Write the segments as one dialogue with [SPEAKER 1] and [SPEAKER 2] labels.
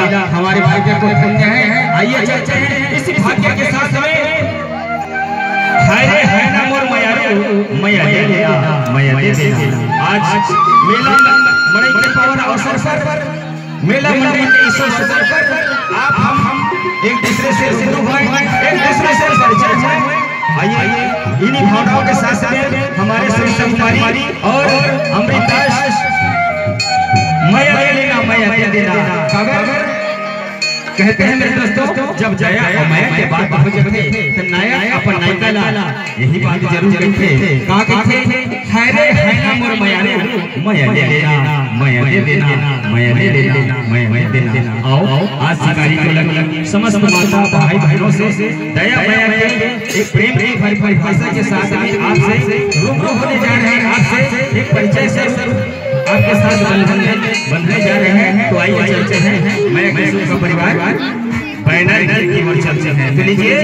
[SPEAKER 1] लीला हमारे भाग्य को धन्य है। आइए चलते हैं इसी भाग्य के साथ में। हाय रे है ना मोर मयारू मैया दे देना मैया दे देना। आज मेला मड़ई के पावन अवसर पर मेला मंडल के इस अवसर पर आप हम एक दूसरे से रूबरू हुए, एक दूसरे से परिचय हुए। आइए इन्हीं भावनाओं के साथ साथ हमारे सुरेश कुमारी और अमृताश मैया दे देना मैया दे देना कागर कहते हैं मेरे दोस्तों, जब जया और माया के बात हो जाते तो नायक अपन नायिका ला यही बात जरूर कहते। कहा कहते हाय रे है ना मोर मयारू मैया दे देना मैया दे देना मैया दे देना मैया दे देना। आओ आज शिकारी को लग समस्त माता भाई बहनों से दया माया के एक प्रेम की भरी भाषा के साथ आपसे रूबरू होने जा रहे हैं। आपसे एक परिचय से आपके साथ बंधने जा रहे हैं। तो आइए चलते हैं मैं किशोर का परिवार बैनर की ओर चलते हैं। तो लीजिए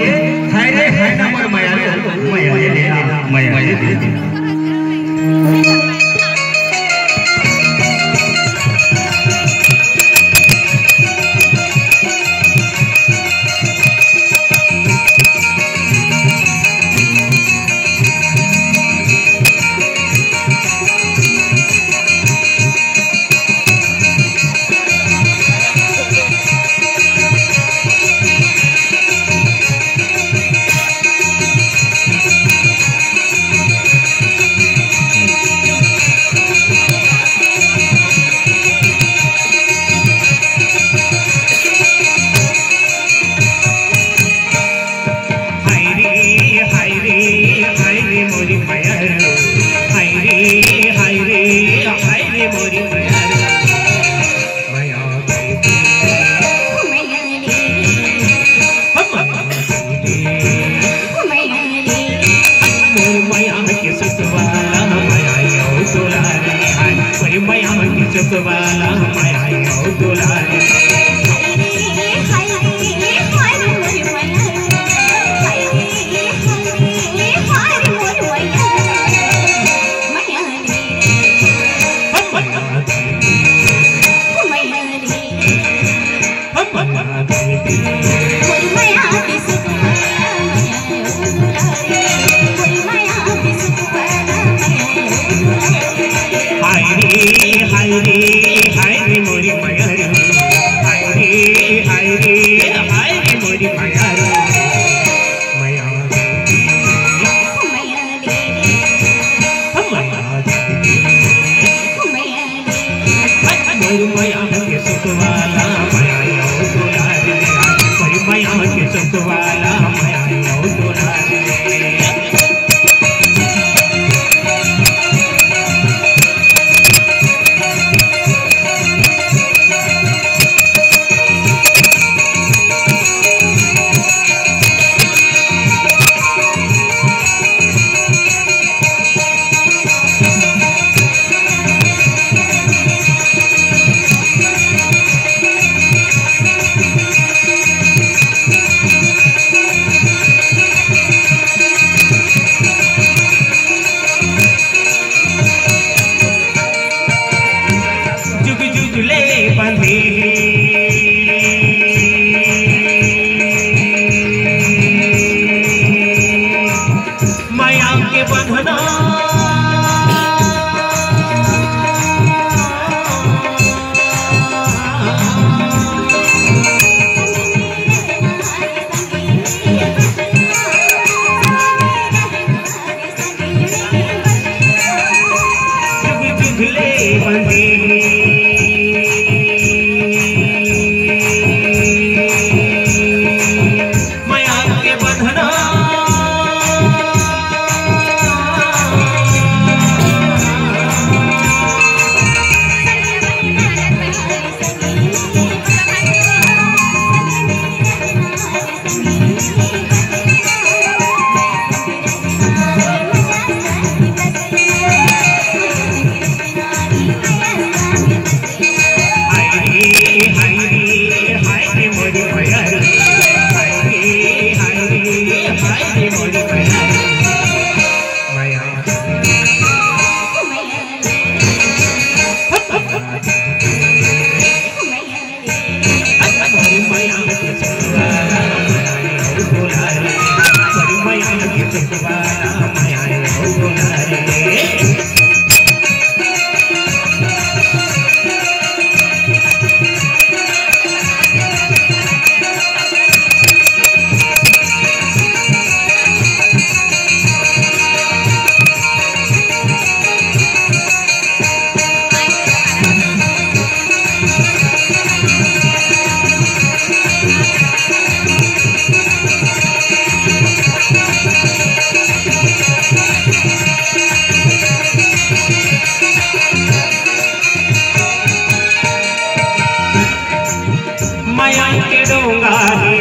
[SPEAKER 1] हाय रे है ना मोर मयारू मैया दे देना मैया दे देना। दीवाना माया रे दुलारी माया के डोंगारी